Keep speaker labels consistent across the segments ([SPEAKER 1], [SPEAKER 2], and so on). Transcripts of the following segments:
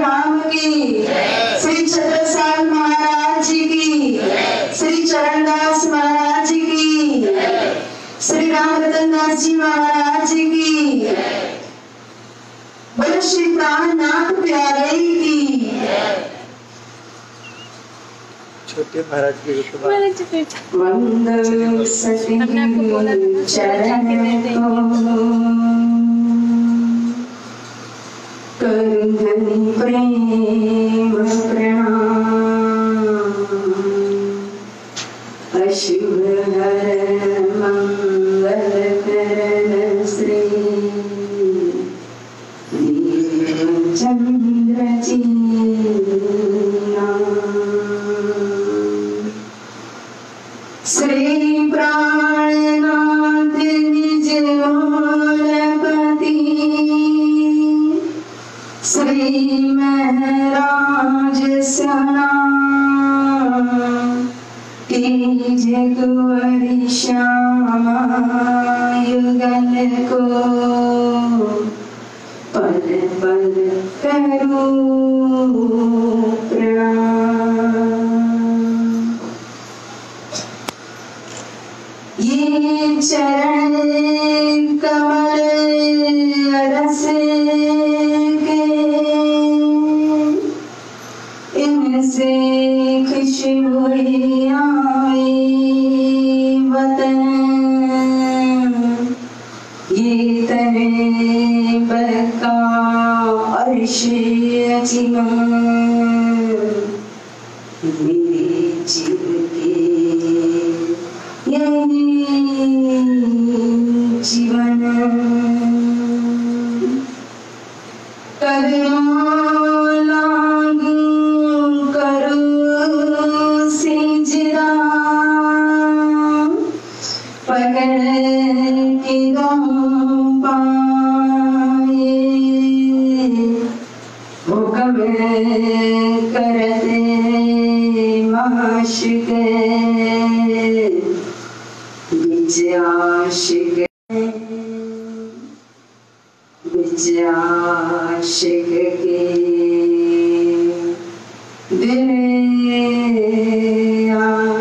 [SPEAKER 1] राम की, श्री छत्रसाल महाराज जी की, श्री चरणदास महाराज जी की, श्री राम रतन दास जी महाराज जी की, बोलो श्री प्राणनाथ प्यारे की।
[SPEAKER 2] छोटे महाराज के
[SPEAKER 1] मंगल सती चरण कंगन प्रेम प्रणाम, अशुभ हर मंगल करण श्री चंद्र श्री प्राणनाथ निज मूलपति, श्री महराज सना तेज कुंवर श्यामा युगल को, पल पल करो प्रणाम। ये चरण कमल रस के, इनसे खुशबू आए वतन, ये तने बका अर्श अजीमन, मेरे जीव के जीवन। कदमों लागू करो सिजदा, पकड़ के दम पाए, हुक्म करते माशिक आशिक, आशिक के दिल आए।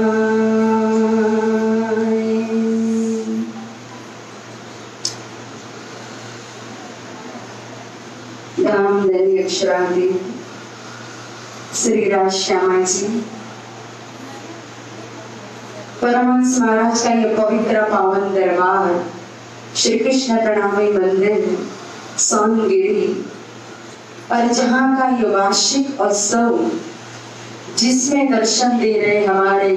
[SPEAKER 1] दामदरी अक्षरादि श्री राज श्यामा जी परमहंस महाराज का ये पवित्र पावन दरबार, श्री कृष्ण प्रणामी मंदिर सोनगिरी, और जहाँ का ये वार्षिक उत्सव जिसमें दर्शन दे रहे हमारे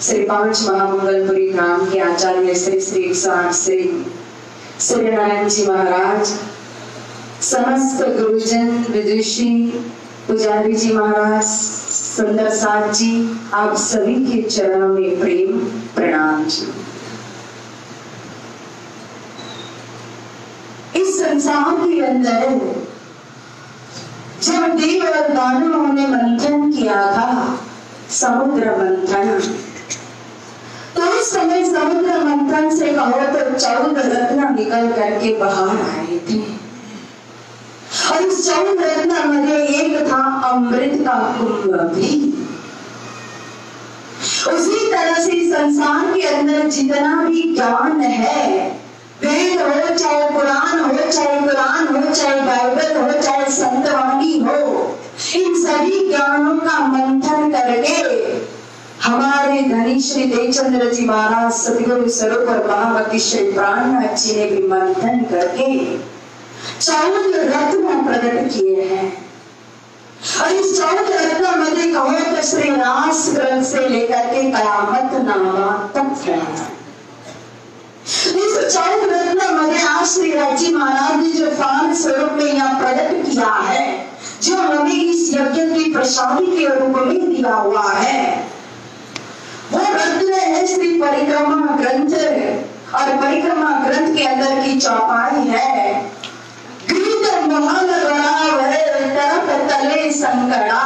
[SPEAKER 1] श्री 5 महामंगलपुरी धाम के आचार्य श्री श्री 108 श्री सूर्यनारायण जी महाराज, समस्त गुरुजन विदुषी पुजारी जी महाराज, सुंदर साथ जी, आप सभी के चरणों में प्रेम प्रणाम जी। इस संसार के अंदर जब देव और दानवों ने मंथन किया था, समुद्र मंथन, तो उस समय समुद्र मंथन से कहो तो 14 रत्न निकल करके बाहर आए थे, और इस 14 रत्न में एक था अमृत का कुंभ भी। उसी तरह से संसार के अंदर जितना भी ज्ञान है, वेद हो चाहे पुराण हो, चाहे कुरान हो, चाहे बाइबल हो, चाहे संतवाणी हो, इन सभी ज्ञानों का मंथन करके हमारे धनी श्री देवचंद्र जी महाराज सतगुरु स्वरूप और महामती श्री प्राणनाथ जी ने भी मंथन करके 14 रत्न प्रकट किए हैं। और इस 14 रत्न में कहो तो श्री रास ग्रंथ से लेकर के कयामत नामा तक है। इस 14 रत्न में आज श्री राजी महाराज ने जो फान स्वरूप में यहाँ प्रकट किया है, जो हमें इस यज्ञ की प्रसादी के रूप में दिया हुआ है, वो रत्न है श्री परिक्रमा ग्रंथ। और परिक्रमा ग्रंथ के अंदर की चौपाई है, महल बराबर तरफ तले संकड़ा,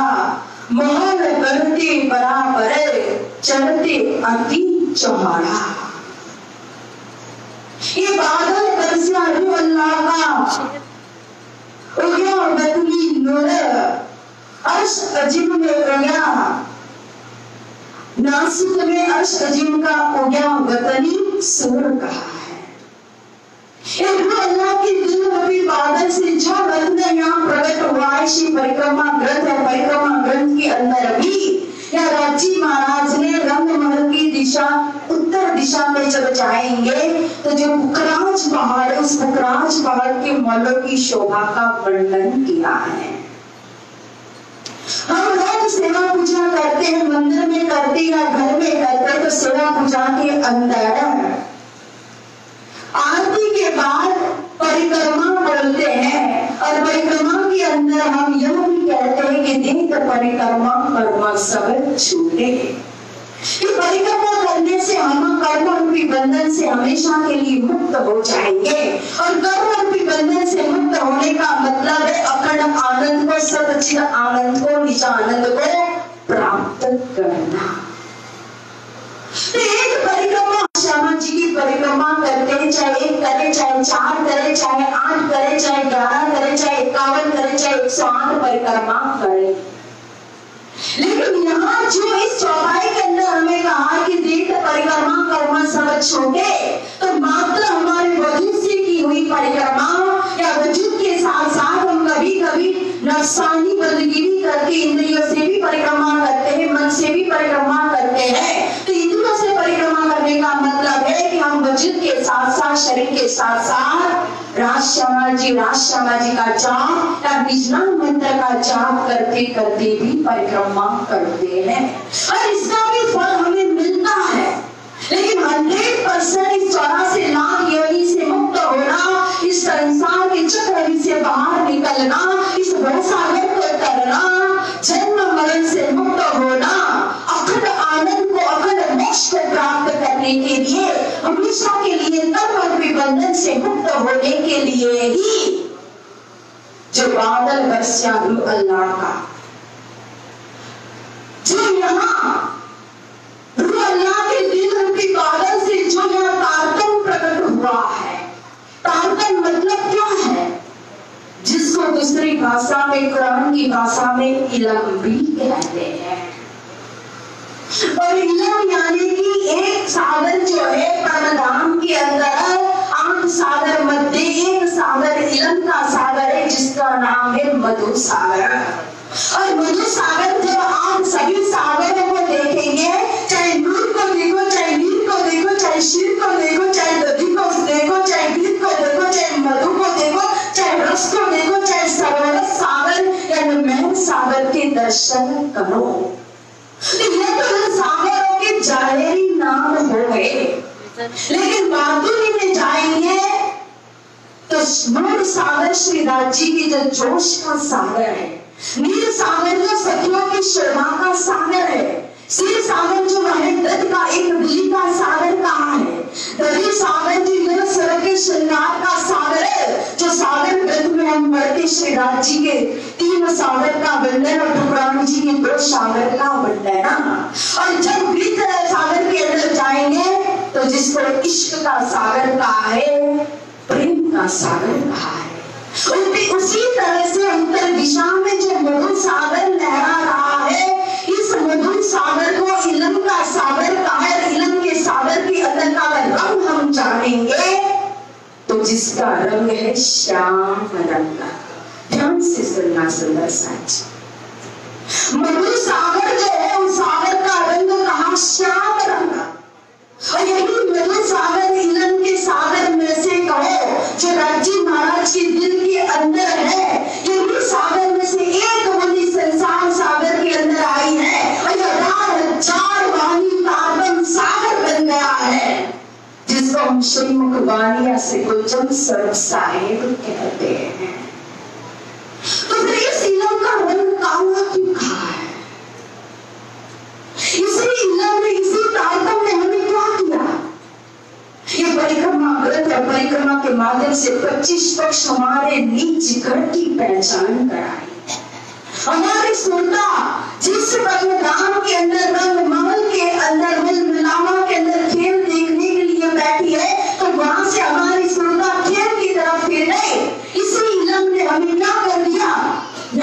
[SPEAKER 1] महल बढ़ते बराबर चढ़ते अति चौड़ा। ये बादल बरसा अल्लाह का, बदली नूर अजिम में उगया, नासिक में अर्श अजिम का उगया वतनी सूर कहा है। अल्लाह के दिल रूपी बादल से जो रत्न यहाँ प्रकट हुआ है, श्री परिक्रमा ग्रंथ है। परिक्रमा ग्रंथ के अंदर भी या राजी महाराज ने रंगमहल की दिशा उत्तर दिशा में जब जाएंगे तो जो पुखराज पहाड़, उस पुखराज पहाड़ के मौलों की शोभा का वर्णन किया है। हम लोग सेवा पूजा करते हैं, मंदिर में करते या घर में करते, तो सेवा पूजा के अंदर आरती के बाद परिक्रमा बोलते हैं, और परिक्रमा के अंदर हम यह भी कहते हैं कि देख परिक्रमा कर्म सब छूटे। परिक्रमा करने से हम कर्म रूपी बंधन से हमेशा के लिए मुक्त हो जाएंगे, और कर्म रूपी बंधन से मुक्त होने का मतलब है अखंड आनंद को, सच्चिद आनंद को, निज आनंद को प्राप्त करना। एक परिक्रमा श्यामा जी की परिक्रमा करते, चाहे 1 करे, चाहे 4 करे, चाहे 8 करे, चाहे 11 करे, चाहे 51 करे, चाहे 108 परिक्रमा करे। लेकिन यहाँ जो इस चौपाई के अंदर हमें कहा कि देख परिक्रमा कर्म सब छोटे, तो मात्र हमारे वजूद से की हुई परिक्रमा या वजूद के साथ साथ हम कभी कभी नफसानी बंदगी करके इंद्रियों से भी परिक्रमा करते हैं, मन से भी परिक्रमा करते हैं। तो इंद्रियों से परिक्रमा करने का मतलब है कि हम वजूद के साथ साथ, शरीर के साथ साथ राज श्यामा जी का जाप या निजनाम मंत्र का जाप करते करते भी परिक्रमा करते हैं, और इसका भी फल हमें मिलता है। लेकिन 100% इस 84 लाख योनि से मुक्त होना, इस संसार के चक्र से बाहर निकलना, इस भवसागर को तरना, जन्म मरण से मुक्त होना, अखंड आनंद को, अखंड मोक्ष को प्राप्त करने के लिए, हमेशा के लिए कर्म रूपी बंधन से मुक्त होने के लिए ही जो बादल बरसा अल्लाह का, जो यहाँ अल्लाह के दिल रूपी बादल से जो यहाँ तारतम प्रकट हुआ है। तारतम मतलब क्या है? जिसको दूसरी भाषा में, कुरान की भाषा में इल्म भी कहते हैं। और इल्म यानी कि एक सागर जो है परमधाम के अंदर, 8 सागर मध्य एक सागर इल्म का सागर है, जिसका नाम है मधु सागर। और मधु सागर जब आप सभी सागरों को देखेंगे, चाहे नूर को देखो, चाहे नीर को देखो, चाहे शीर को देखो, चाहे दधी को देखो, चाहे गीत को देखो, चाहे मधु को देखो, चाहे रस को देखो, चाहे सरोवर सागर या महल सागर के दर्शन करो। ये तो सागरों के जाहिरी नाम हो गए, लेकिन माधुरी में जाएंगे तो नूर सागर श्री राज जी की जो जोश का सागर है, नील सागर जो सखियों की शोभा का सागर है, क्षीर सागर जो है दत्त का एक बिजली का सागर कहा है, दधी सागर जो यह स्वर के श्रृंगार का सागर है, जो सागर ग्रंथ में हम पढ़ते श्री राज जी के 3 सागर का वर्णन और ठकुरानी जी के 2 सागर का वर्णन। और जब वृत्त सागर के अंदर जाएंगे तो जिसको इश्क का सागर कहा है, प्रेम का सागर कहा है, उसी तरह से उत्तर दिशा में जो मधु सागर लहरा रहा है, इस मधु सागर को इल्म का सागर कहा है। इल्म के सागर के अंदर का रंग हम जानेंगे तो जिसका रंग है श्याम रंग का। ध्यान से सुनना सुंदर साच, मधु सागर जो है उस सागर का रंग कहा श्याम रंग। और यही मधु सागर इल्म के सागर में से कहो जो राजी महाराज के दिल के अंदर है, यही सागर में से एक बूंदी संसार सागर के अंदर आई है, और 1000 वाणी तारतम सागर बन गया है, जिसको हम श्रीमुख वाणिया से गुलजम सर्व साहेब कहते हैं। तो फिर इस इल्म का रंग काला क्यों कहा है? इसी इल्म में, इसी तारतम ने हमें क्या किया? ये परिक्रमा ग्रंथ और परिक्रमा के माध्यम से 25 पक्ष हमारे नीच घर की पहचान कराई। हमारी सुरता जिस परमधाम के अंदर, रंग महल के अंदर, मिलावा के अंदर खेल देखने के लिए बैठी है, तो वहां से हमारी सुरता खेल की तरफ फिर नहीं। इसी इल्म ने हमें क्या कर दिया?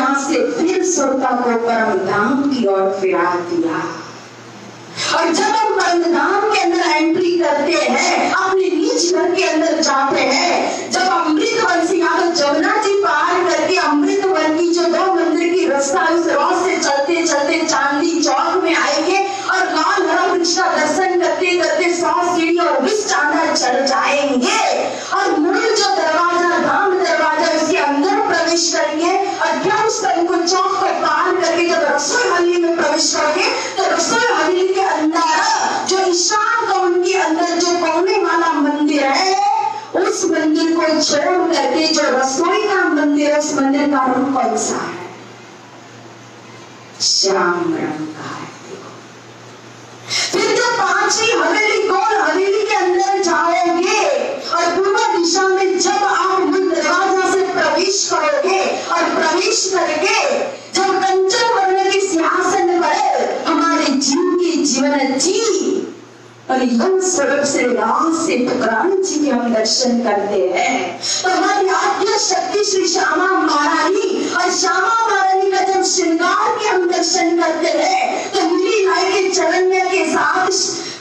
[SPEAKER 1] यहाँ से फिर श्रोता को परम धाम की ओर फिरा दिया। और जब हम परम धाम के अंदर एंट्री करते हैं, अपने निज घर के अंदर जाते हैं, जब अमृतवन से यहाँ तो जमुना जी पार करके अमृतवन की जो 2 मंदिर की रास्ता उस राह से चलते चलते चांदी चौक में आएंगे और लाल हरा वृक्ष का दर्शन करते करते 100 सीढ़ियों विष्टाना चढ़ जाएंगे और मूल जो दरवाजा धाम दरवाजा उसके अंदर प्रवेश करेंगे। और क्या उस को चौक को पार करके जब रसोई हवेली में प्रवेश करेंगे तो रसोई हवेली के अंदर जो ईशान कोण के अंदर जो कोने वाला मंदिर है, उस मंदिर को छोड़ करके जो रसोई का मंदिर है, उस मंदिर का रंग कौन सा है? श्याम रंग का है। फिर जो 5वीं हवेली गोल हवेली के अंदर जाओगे और पूर्व दिशा में जब आप मूल दरवाजा से प्रवेश करोगे और प्रवेश करके जब कंचन वर्ण के सिंहासन पर हमारे जीव की जीवन जी और योग स्वरूप से राम से पुराण जी के हम दर्शन करते हैं, तो हमारी आद्य शक्ति श्री श्यामा महारानी और श्यामा महारानी का जब श्रृंगार के हम दर्शन करते हैं तो नीली लाई के चरण्य के साथ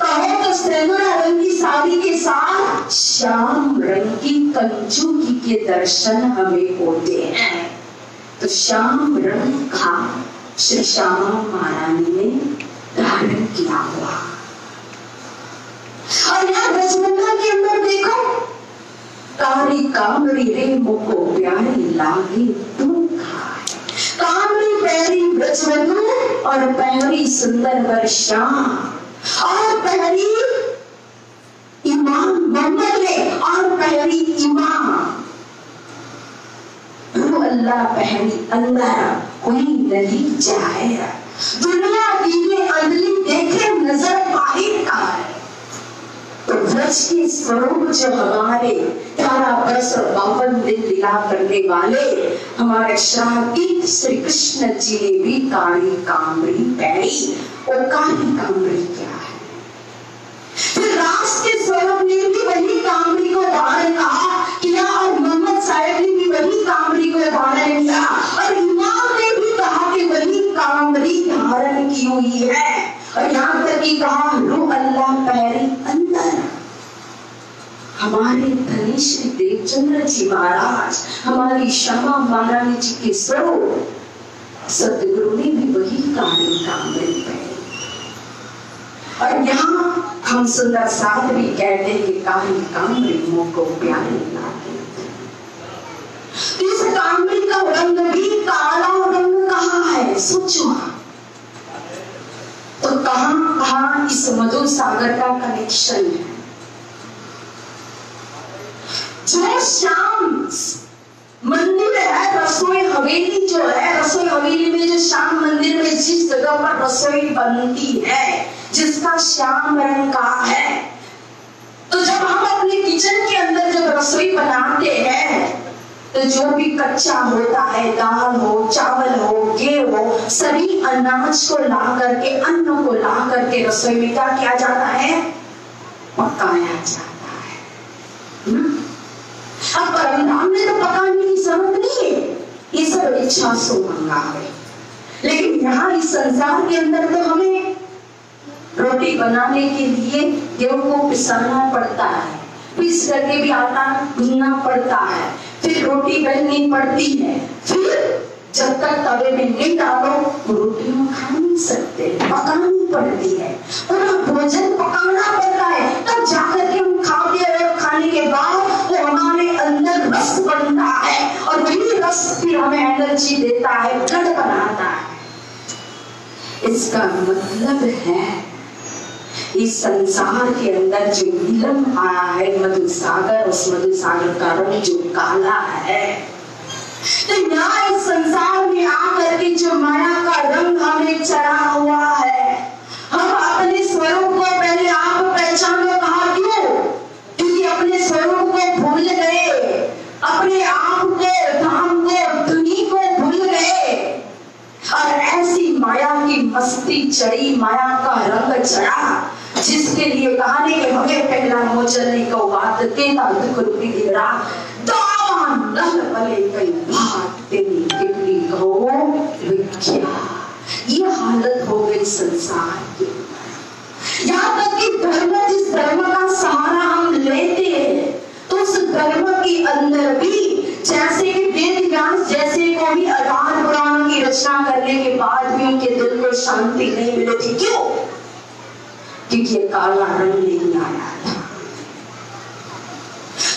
[SPEAKER 1] कहो तो सेनुरा रंग की साड़ी के साथ श्याम रंग की कंचुकी के दर्शन हमें होते हैं। तो श्याम रंग का श्री श्यामा महारानी ने धारण किया हुआ। और यहाँ ब्रजमंडल के अंदर देखो, कारी कामरी रे मुको प्यारी लागे तुम खाए, कामरी पैरी ब्रजवधु और पैरी सुंदर वर श्याम और पैरी इमाम मोहम्मद ने और पैरी इमाम रू अल्लाह पहरी अंदर कोई नहीं चाहे, दुनिया दीने अंदली देखे नजर बाहर का है। तो ब्रज के स्वरूप जो हमारे 18 वर्ष और 52 दिन लीला करने वाले हमारे शाही श्री कृष्ण जी ने भी कारी कामरी पहनी। और कारी कामरी क्या है? फिर रास के स्वरूप ने भी वही कामरी को धारण किया और मोहम्मद साहब ने भी वही कामरी को धारण किया और इमाम ने भी कहा कि वही कामरी धारण की हुई है। और यहाँ तक कि कहा रू अल्लाह पहरी अंदर। हमारे धनी श्री देवचंद्र जी महाराज, हमारी श्यामा महारानी जी के स्वरूप सतगुरु ने भी वही कामरी पहनी। और यहाँ हम सुंदर साथ भी कहते हैं कि कारी कामरी मोको प्यारी लागे। इस कामरी का रंग भी काला रंग कहाँ है? सोचो। तो कहां इस मधु सागर का कनेक्शन है? जो श्याम मंदिर है, रसोई हवेली जो है, रसोई हवेली में जो श्याम मंदिर में जिस जगह पर रसोई बनती है, जिसका श्याम रंग का है, तो जब हम अपने किचन के अंदर जब रसोई बनाते हैं तो जो भी कच्चा होता है, दाल हो, चावल हो, गेहूं हो, सभी अनाज को ला करके, अन्न को ला करके रसोई में क्या किया जाता है? पकाया जाता है। अब परमधाम में तो पकाने की जरूरत नहीं है, ये सब इच्छा से मंगा है। लेकिन यहाँ इस संसार के अंदर तो हमें रोटी बनाने के लिए गेहूं को पिसाना पड़ता है, पीस करके भी आटा भूनना पड़ता है, फिर रोटी बननी पड़ती है, फिर जब तक तवे में नहीं डालो रोटी हम खा नहीं सकते, पकानी पड़ती है, पूरा भोजन पकाना पड़ता है, तब जाकर के हम खाते हैं। और खाने के बाद वो हमारे अंदर रस बनता है और वही रस फिर हमें एनर्जी देता है, ब्लड बनाता है। इसका मतलब है इस संसार के अंदर जो नीलम आया है मधु सागर, उस मधु सागर का रंग जो काला है, तो यहाँ इस संसार में आकर के जो माया का रंग हमें चढ़ा हुआ है, हम अपने स्वरूप को पहले आप पहचानो। कहा क्यों? क्योंकि अपने स्वरूप को भूल गए, अपने आप को, धाम को, धुनी को भूल गए और ऐसी माया की मस्ती चढ़ी, माया का रंग चढ़ा, जिसके लिए कहानी के हमें पहला मोचने को बात तेता दुख रूपी घेरा दावा नल भले कई बात तेरी कितनी हो क्या, ये हालत हो गई संसार की। यहाँ तक कि धर्म, जिस धर्म का सहारा हम लेते हैं, तो उस धर्म के अंदर भी जैसे कि वेद व्यास जैसे को भी 18 पुराणों की रचना करने के बाद भी उनके दिल को शांति नहीं मिली थी। क्यों? क्योंकि ये काला रंग नहीं आया था।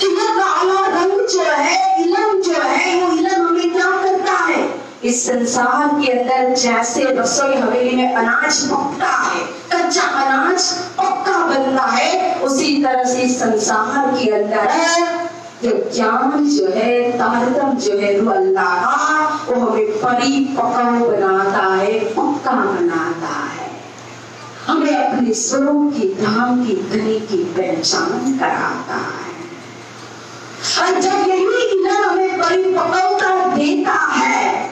[SPEAKER 1] तो ये काला रंग जो है, इलम जो है, वो इलम हमें क्या करता है? इस संसार के अंदर जैसे रसोई हवेली में अनाज पकता है, कच्चा अनाज पक्का बनता है, उसी तरह से संसार के अंदर ये ज्ञान जो है, तारतम जो है, वो अल्लाह का, वो हमें परिपक्व बनाता है, पक्का बनाता है, हमें अपने स्वरूप की, धाम की, धनी की पहचान कराता है। और जब यही इल्म हमें परिपक्वता देता है,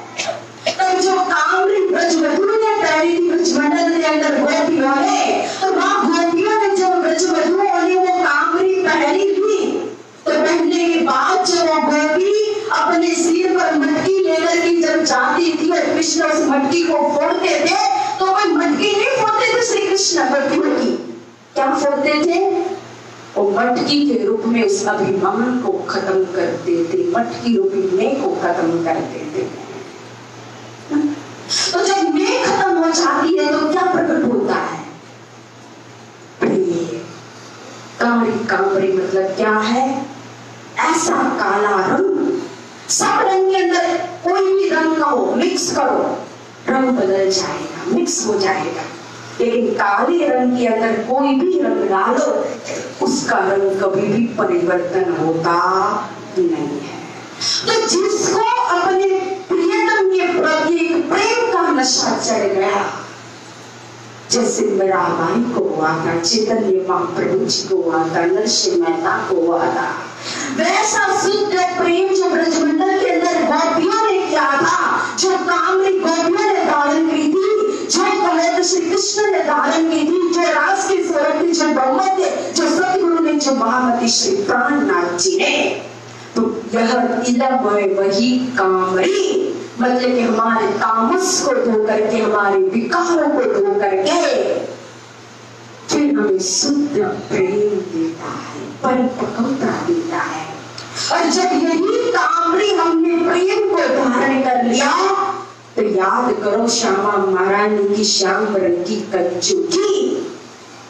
[SPEAKER 1] तब जो कामरी ब्रजवधू ने पहली थी ब्रजमंडल के अंदर गोपियों ने, तो वहां गोपियों ने जब ब्रजवधुओं ने वो कामरी पहली थी, तो पहनने के बाद जब वो गोपी अपने सिर पर मटकी लेकर के जब जाती थी और कृष्ण उस मटकी को फोड़ते थे, तो कोई मटकी नहीं फोड़ते थे श्री कृष्ण, मटकी क्या फोड़ते थे? वो मटकी के रूप में उस अभिमान को खत्म करते थे, मटकी रूपी मैं को खत्म कर देते थे। तो जब मैं खत्म हो जाती है तो क्या प्रकट होता है? कामरी, कामरी मतलब क्या है? ऐसा काला रंग, सब रंग के अंदर कोई भी रंग का हो, मिक्स करो, रंग बदल जाएगा, मिक्स हो जाएगा। लेकिन काले रंग के अंदर कोई भी रंग डालो, उसका रंग कभी भी परिवर्तन होता नहीं है। तो जिसको अपने प्रियतम के प्रति एक प्रेम का नशा चढ़ गया, जैसे मीराबाई को हुआ था, चैतन्य महाप्रभु जी को हुआ था, नरसिंह मेहता को हुआ था, वैसा शुद्ध प्रेम जो ब्रजमंडल के अंदर गोपियों ने किया था, जो कामरी गोपियों ने धारण की थी, जो कलयुग श्री कृष्ण ने धारण की थी, जो रास के स्वरूप थे, जो बहुमत थे, जो सतगुरु ने, जो महामती श्री प्राणनाथ जी ने, तो यह इलम है वही कामरी, मतलब कि हमारे तामस को धो करके, हमारे विकारों को धो करके फिर हमें शुद्ध प्रेम देता है, परिपक्वता देता है। और जब यही कामरी हमने प्रेम को धारण कर लिया, तो याद करो श्यामा महारानी की श्याम रंग की कंचुकी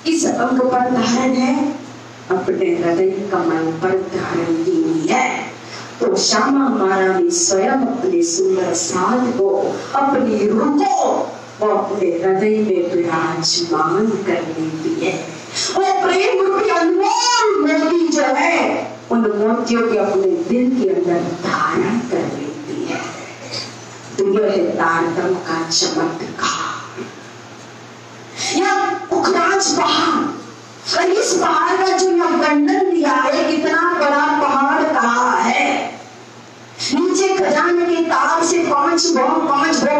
[SPEAKER 1] इस अंग पर धारण है, अपने हृदय कमल पर धारण की हुई है। तो श्यामा महारानी स्वयं अपने सुंदर साध को, अपनी रूह को वो अपने हृदय में विराजमान कर लेती है। वो प्रेम रूपी अनमोल मोती जो है, उन मोतियों के अपने दिल के अंदर धारण कर लेती है। तो यह है तारतम का चमत्कार। यह पुखराज पहाड़, और इस पहाड़ का जो यह वर्णन दिया है, कितना बड़ा पहाड़ कहा है। नीचे खजाने के तार से 5 भौम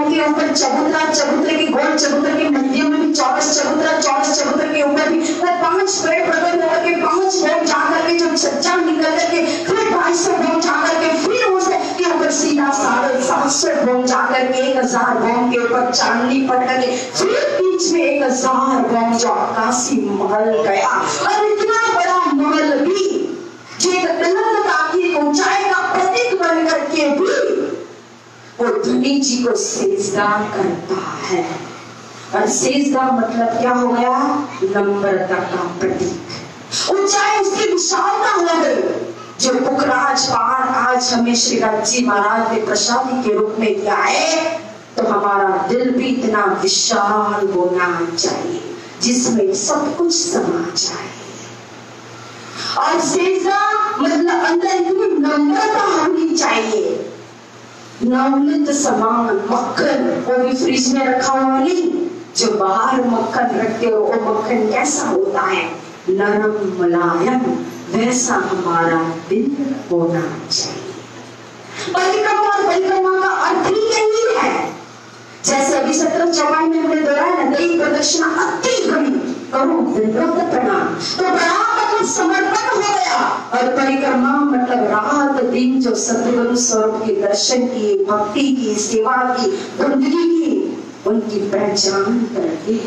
[SPEAKER 1] के ऊपर चबूतरा, चबूतरे के गोल, चबूतरे के मध्य में भी चौरस चबूतरा, चौरस चबूतरे के ऊपर भी वो 5 पेड़ प्रकट होकर के 5 भौम जाकर के जो छज्जा निकल करके फिर 250 भौम जाकर के फिर उसके ऊपर सीधा 750 भौम जाकर के 1000 भौम के ऊपर चांदनी पड़ करके फिर बीच में 1000 भौम जो आकाशी महल गया। और इतना बड़ा महल भी जो एक अनंतता की ऊंचाई का प्रतीक बन करके भी वो धनी जी को सेजदा करता है। और सेजदा मतलब क्या हो गया? नम्रता का प्रतीक। ऊंचाई उसकी विशालता हो गई। जो पुखराज पहाड़ आज हमें श्री राजी महाराज ने प्रसादी के रूप में दिया है, तो हमारा दिल भी इतना विशाल होना चाहिए जिसमें सब कुछ समा जाए। और सेजदा मतलब अंदर इतनी नम्रता होनी चाहिए। नवनीत समान मक्खन, वो भी फ्रिज में रखा हुआ नहीं, जो बाहर मक्खन रखते हो वो मक्खन कैसा होता है? नरम मुलायम, वैसा हमारा दिल होना चाहिए। परिक्रमा और परिक्रमा का अर्थ ही यही है। जैसे अभी 17 चौपाई में हमने दोहराया ना, दैव प्रदक्षिणा अति बड़ी करो, दंडवत प्रणाम। तो प्रणाम मतलब समर्पण हो गया, और परिक्रमा मतलब रात दिन जो सतगुरु स्वरूप के दर्शन की, भक्ति की, सेवा की, बंदगी की, उनकी पहचान करके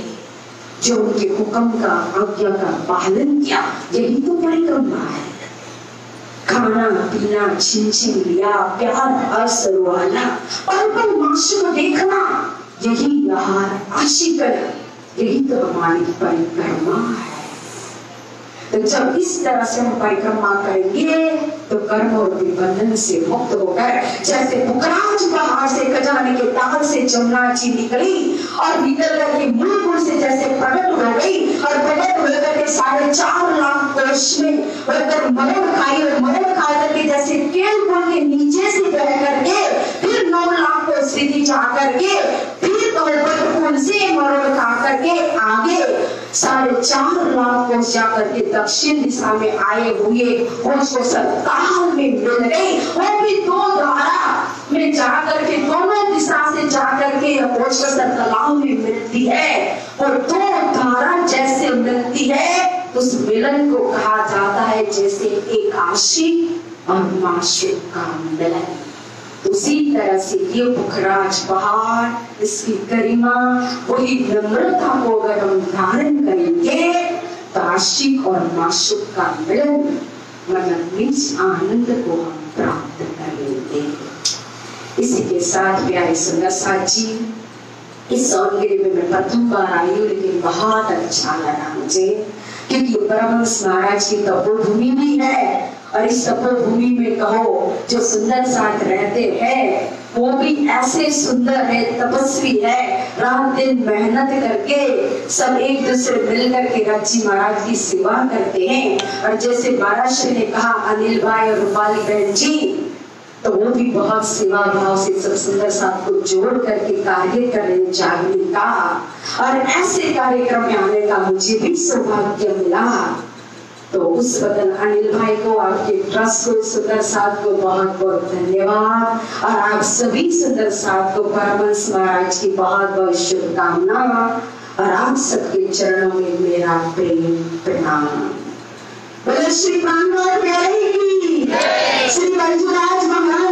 [SPEAKER 1] जो उनके हुक्म का आज्ञा का पालन किया, यही तो परिक्रमा है। खाना पीना छिन छिन लिया, प्यार हर्ष रुआना, पल माशु को देखना, यही यार आशिकन, यही तो हमारी परिक्रमा है। तो जब इस तरह से हम परिक्रमा करेंगे तो कर्म और बंधन से मुक्त होकर, जैसे पुखराज पहाड़ से खजाने के ताल से जमुना जी निकली और निकल करके मूलपुर से जैसे प्रकट हो गई और प्रकट होकर के 4.5 लाख कोष में होकर मरण खाई और मरण खा करके जैसे केल पुल के नीचे से बह करके फिर 9 लाख को स्थिति जा करके फिर पुल से मरण खा करके आगे 4.5 लाख को जाकर के दक्षिण दिशा में आए हुए उसको सत्ताल में मिल गई। वो भी 2 धारा में जाकर के दोनों दिशा से जाकर के तालाब में मिलती है और 2 धारा जैसे मिलती है उस मिलन को कहा जाता है जैसे एक आशिक और माशूक का मिलन। उसी तरह से ये पुखराज पहाड़, इसकी गरिमा, वही नम्रता को अगर हम धारण करेंगे तो आशिक और माशूक का मिलन, मतलब निज आनंद को हम प्राप्त कर लेंगे। इसी के साथ प्यारे सुंदर साथ जी, इस सौंदर्य में मैं प्रथम बार आई हूँ, लेकिन बहुत अच्छा लगा मुझे, क्योंकि परमहंस महाराज की तपोभूमि भी है और इस तपोभूमि में कहो जो सुंदर साथ रहते हैं वो भी ऐसे सुंदर है, तपस्वी है, रात दिन मेहनत करके सब एक दूसरे मिलकर के रथ जी महाराज की सेवा करते हैं। और जैसे महाराज श्री ने कहा अनिल भाई और रूपाली बहन जी, तो वो भी बहुत सेवा भाव से सब सुंदर साथ को जोड़ करके कार्य कर रहे जागने का, और ऐसे कार्यक्रम में आने का मुझे भी सौभाग्य मिला। तो उस बदल अनिल भाई को, आपके ट्रस्ट को, सुंदर साथ को बहुत बहुत धन्यवाद, और आप सभी सुंदर साथ को परमहंस महाराज की बहुत बहुत शुभकामना, और आप सबके चरणों में मेरा प्रेम प्रणाम। श्री प्राणनाथ प्यारे की, श्री मंजुराज महाराज